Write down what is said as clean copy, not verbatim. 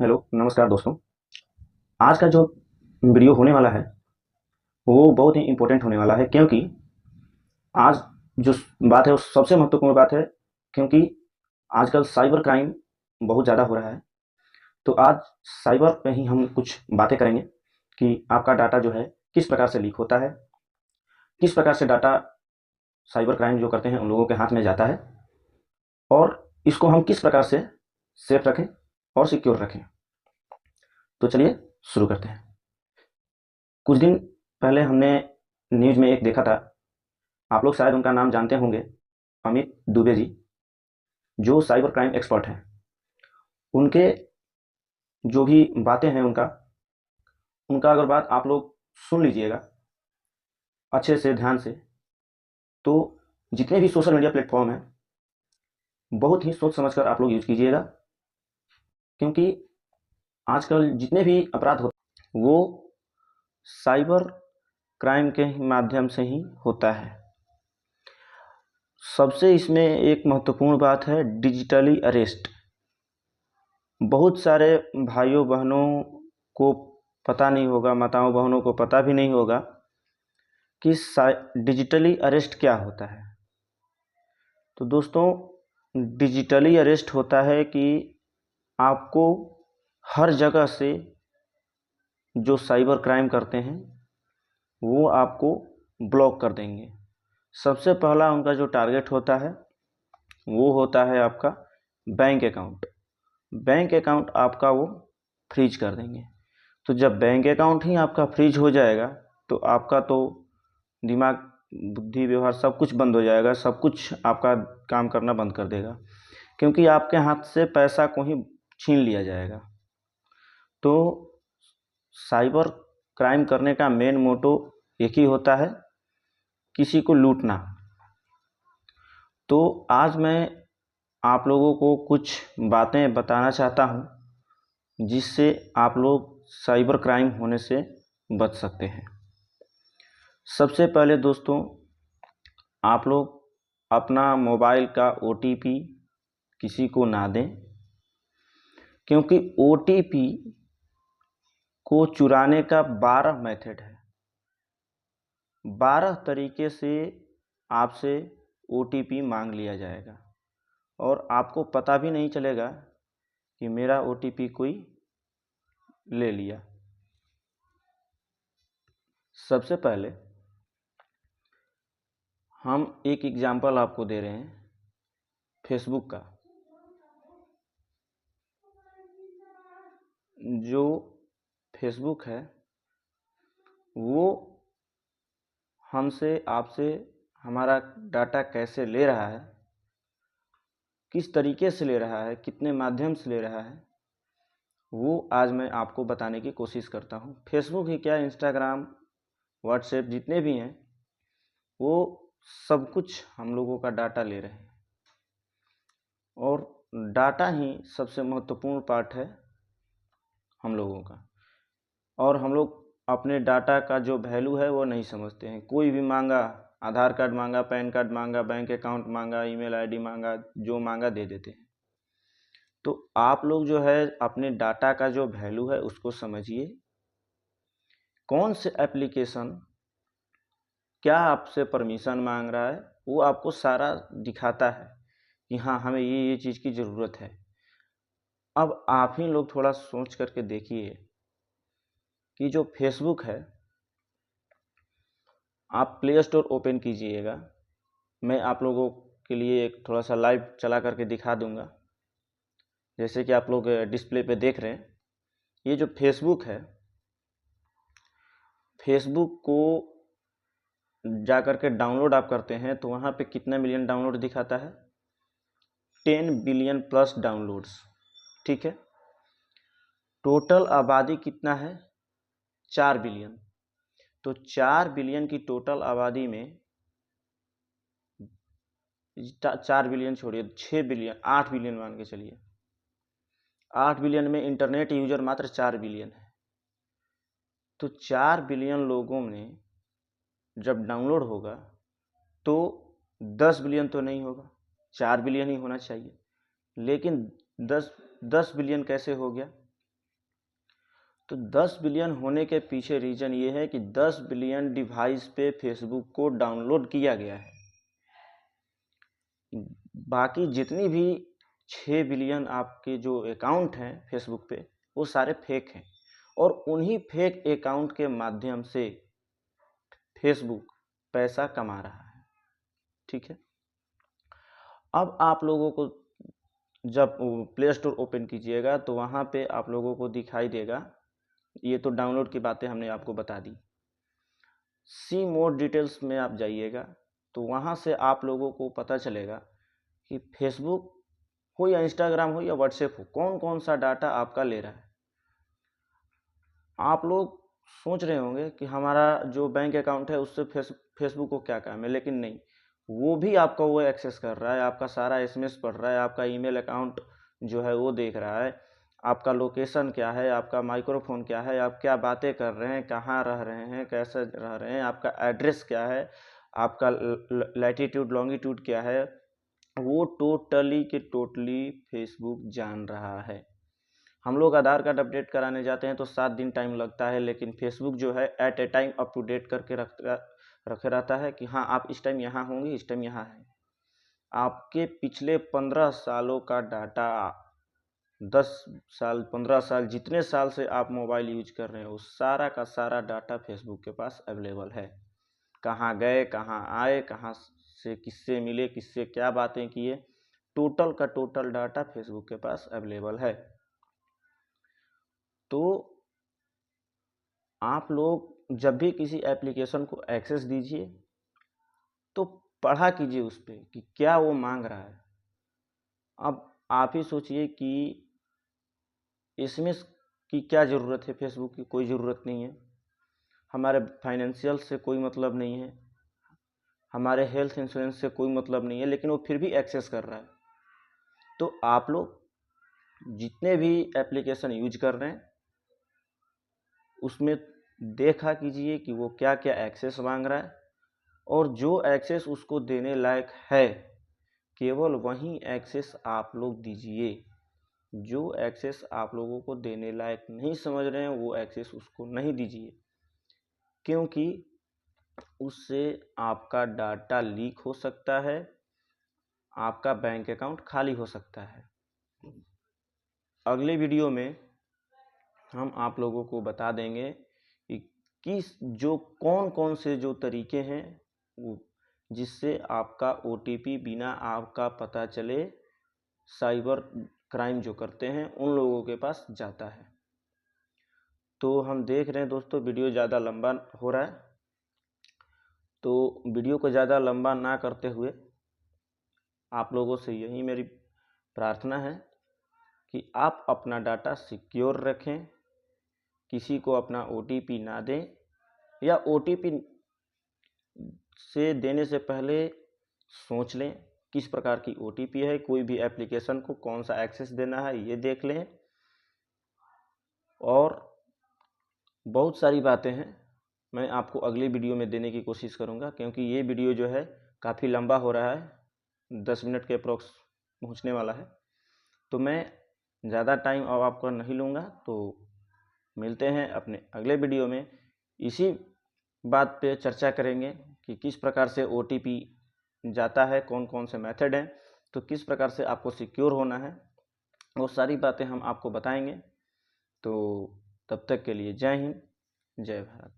Hello नमस्कार दोस्तों। आज का जो वीडियो होने वाला है वो बहुत ही इम्पोर्टेंट होने वाला है, क्योंकि आज जो बात है वो सबसे महत्वपूर्ण बात है। क्योंकि आजकल साइबर क्राइम बहुत ज़्यादा हो रहा है। तो आज साइबर पे ही हम कुछ बातें करेंगे कि आपका डाटा जो है किस प्रकार से लीक होता है, किस प्रकार से डाटा साइबर क्राइम जो करते हैं उन लोगों के हाथ में जाता है, और इसको हम किस प्रकार से सेफ रखें और सिक्योर रखें। तो चलिए शुरू करते हैं। कुछ दिन पहले हमने न्यूज़ में एक देखा था, आप लोग शायद उनका नाम जानते होंगे, अमित दुबे जी, जो साइबर क्राइम एक्सपर्ट हैं। उनके जो भी बातें हैं उनका उनका अगर बात आप लोग सुन लीजिएगा अच्छे से ध्यान से, तो जितने भी सोशल मीडिया प्लेटफॉर्म हैं बहुत ही सोच समझ कर आप लोग यूज कीजिएगा। क्योंकि आजकल जितने भी अपराध होते हैं वो साइबर क्राइम के माध्यम से ही होता है। सबसे इसमें एक महत्वपूर्ण बात है डिजिटली अरेस्ट। बहुत सारे भाइयों बहनों को पता नहीं होगा, माताओं बहनों को पता भी नहीं होगा कि डिजिटली अरेस्ट क्या होता है। तो दोस्तों, डिजिटली अरेस्ट होता है कि आपको हर जगह से जो साइबर क्राइम करते हैं वो आपको ब्लॉक कर देंगे। सबसे पहला उनका जो टारगेट होता है वो होता है आपका बैंक अकाउंट। बैंक अकाउंट आपका वो फ्रीज कर देंगे। तो जब बैंक अकाउंट ही आपका फ्रीज हो जाएगा तो आपका तो दिमाग, बुद्धि, व्यवहार सब कुछ बंद हो जाएगा, सब कुछ आपका काम करना बंद कर देगा, क्योंकि आपके हाथ से पैसा को ही छीन लिया जाएगा। तो साइबर क्राइम करने का मेन मोटो एक ही होता है, किसी को लूटना। तो आज मैं आप लोगों को कुछ बातें बताना चाहता हूँ जिससे आप लोग साइबर क्राइम होने से बच सकते हैं। सबसे पहले दोस्तों, आप लोग अपना मोबाइल का OTP किसी को ना दें, क्योंकि OTP को चुराने का 12 मेथड है। 12 तरीके से आपसे OTP मांग लिया जाएगा और आपको पता भी नहीं चलेगा कि मेरा OTP कोई ले लिया। सबसे पहले हम एक एग्जांपल आपको दे रहे हैं फेसबुक का। जो फेसबुक है वो हमसे, आपसे हमारा डाटा कैसे ले रहा है, किस तरीके से ले रहा है, कितने माध्यम से ले रहा है, वो आज मैं आपको बताने की कोशिश करता हूँ। फेसबुक ही क्या, इंस्टाग्राम, व्हाट्सएप जितने भी हैं वो सब कुछ हम लोगों का डाटा ले रहे हैं। और डाटा ही सबसे महत्वपूर्ण पार्ट है हम लोगों का। और हम लोग अपने डाटा का जो वैल्यू है वो नहीं समझते हैं। कोई भी मांगा, आधार कार्ड मांगा, पैन कार्ड मांगा, बैंक अकाउंट मांगा, ईमेल आईडी मांगा, जो मांगा दे देते हैं। तो आप लोग जो है अपने डाटा का जो वैल्यू है उसको समझिए। कौन से एप्लीकेशन क्या आपसे परमिशन मांग रहा है वो आपको सारा दिखाता है कि हाँ, हमें ये चीज़ की ज़रूरत है। अब आप ही लोग थोड़ा सोच करके देखिए कि जो फेसबुक है, आप प्ले स्टोर ओपन कीजिएगा। मैं आप लोगों के लिए एक थोड़ा सा लाइव चला करके दिखा दूंगा, जैसे कि आप लोग डिस्प्ले पे देख रहे हैं। ये जो फेसबुक है, फेसबुक को जा करके डाउनलोड आप करते हैं तो वहाँ पे कितना मिलियन डाउनलोड दिखाता है? 10 बिलियन प्लस डाउनलोड्स। ठीक है। टोटल आबादी कितना है? 4 बिलियन। तो 4 बिलियन की टोटल आबादी में 4 बिलियन छोड़िए, 6 बिलियन, 8 बिलियन मान के चलिए। 8 बिलियन में इंटरनेट यूजर मात्र 4 बिलियन है। तो 4 बिलियन लोगों में जब डाउनलोड होगा तो 10 बिलियन तो नहीं होगा, 4 बिलियन ही होना चाहिए। लेकिन 10 10 बिलियन कैसे हो गया? तो 10 बिलियन होने के पीछे रीज़न ये है कि 10 बिलियन डिवाइस पे फेसबुक को डाउनलोड किया गया है। बाकी जितनी भी 6 बिलियन आपके जो अकाउंट हैं फेसबुक पे, वो सारे फेक हैं और उन्हीं फेक अकाउंट के माध्यम से फेसबुक पैसा कमा रहा है। ठीक है, अब आप लोगों को जब प्ले स्टोर ओपन कीजिएगा तो वहाँ पे आप लोगों को दिखाई देगा, ये तो डाउनलोड की बातें हमने आपको बता दी। सी मोर डिटेल्स में आप जाइएगा तो वहाँ से आप लोगों को पता चलेगा कि फेसबुक हो या इंस्टाग्राम हो या व्हाट्सएप हो, कौन कौन सा डाटा आपका ले रहा है। आप लोग सोच रहे होंगे कि हमारा जो बैंक अकाउंट है उससे फेसबुक को क्या काम है, लेकिन नहीं, वो भी आपका वो एक्सेस कर रहा है, आपका सारा एसएमएस पढ़ रहा है, आपका ईमेल अकाउंट जो है वो देख रहा है, आपका लोकेशन क्या है, आपका माइक्रोफोन क्या है, आप क्या बातें कर रहे हैं, कहाँ रह रहे हैं, कैसे रह रहे हैं, आपका एड्रेस क्या है, आपका लैटिट्यूड लॉन्गिट्यूड क्या है, वो टोटली के टोटली फेसबुक जान रहा है। हम लोग आधार कार्ड अपडेट कराने जाते हैं तो 7 दिन टाइम लगता है, लेकिन फेसबुक जो है at a time up to date करके रखे रहता है कि हाँ आप इस टाइम यहाँ होंगे, इस टाइम यहाँ हैं। आपके पिछले 15 सालों का डाटा, 10 साल 15 साल जितने साल से आप मोबाइल यूज कर रहे हैं उस सारा का सारा डाटा फेसबुक के पास अवेलेबल है। कहाँ गए, कहाँ आए, कहाँ से किससे मिले, किससे क्या बातें किए, टोटल का टोटल डाटा फेसबुक के पास अवेलेबल है। तो आप लोग जब भी किसी एप्लीकेशन को एक्सेस दीजिए तो पढ़ा कीजिए उस पर कि क्या वो मांग रहा है। अब आप ही सोचिए कि इसमें की क्या ज़रूरत है, फेसबुक की कोई ज़रूरत नहीं है, हमारे फाइनेंशियल से कोई मतलब नहीं है, हमारे हेल्थ इंश्योरेंस से कोई मतलब नहीं है, लेकिन वो फिर भी एक्सेस कर रहा है। तो आप लोग जितने भी एप्लीकेशन यूज कर रहे हैं उसमें देखा कीजिए कि वो क्या क्या एक्सेस मांग रहा है, और जो एक्सेस उसको देने लायक है केवल वही एक्सेस आप लोग दीजिए। जो एक्सेस आप लोगों को देने लायक नहीं समझ रहे हैं वो एक्सेस उसको नहीं दीजिए, क्योंकि उससे आपका डाटा लीक हो सकता है, आपका बैंक अकाउंट खाली हो सकता है। अगले वीडियो में हम आप लोगों को बता देंगे कि कौन कौन से जो तरीके हैं वो जिससे आपका OTP बिना आपका पता चले साइबर क्राइम जो करते हैं उन लोगों के पास जाता है। तो हम देख रहे हैं दोस्तों वीडियो ज़्यादा लंबा हो रहा है, तो वीडियो को ज़्यादा लंबा ना करते हुए आप लोगों से यही मेरी प्रार्थना है कि आप अपना डाटा सिक्योर रखें, किसी को अपना OTP ना दें, या OTP से देने से पहले सोच लें किस प्रकार की OTP है, कोई भी एप्लीकेशन को कौन सा एक्सेस देना है ये देख लें। और बहुत सारी बातें हैं मैं आपको अगली वीडियो में देने की कोशिश करूंगा, क्योंकि ये वीडियो जो है काफ़ी लंबा हो रहा है, 10 मिनट के अप्रोक्स पहुंचने वाला है। तो मैं ज़्यादा टाइम अब आपका नहीं लूँगा, तो मिलते हैं अपने अगले वीडियो में। इसी बात पे चर्चा करेंगे कि किस प्रकार से OTP जाता है, कौन कौन से मेथड हैं, तो किस प्रकार से आपको सिक्योर होना है, वो सारी बातें हम आपको बताएंगे। तो तब तक के लिए जय हिंद, जय भारत।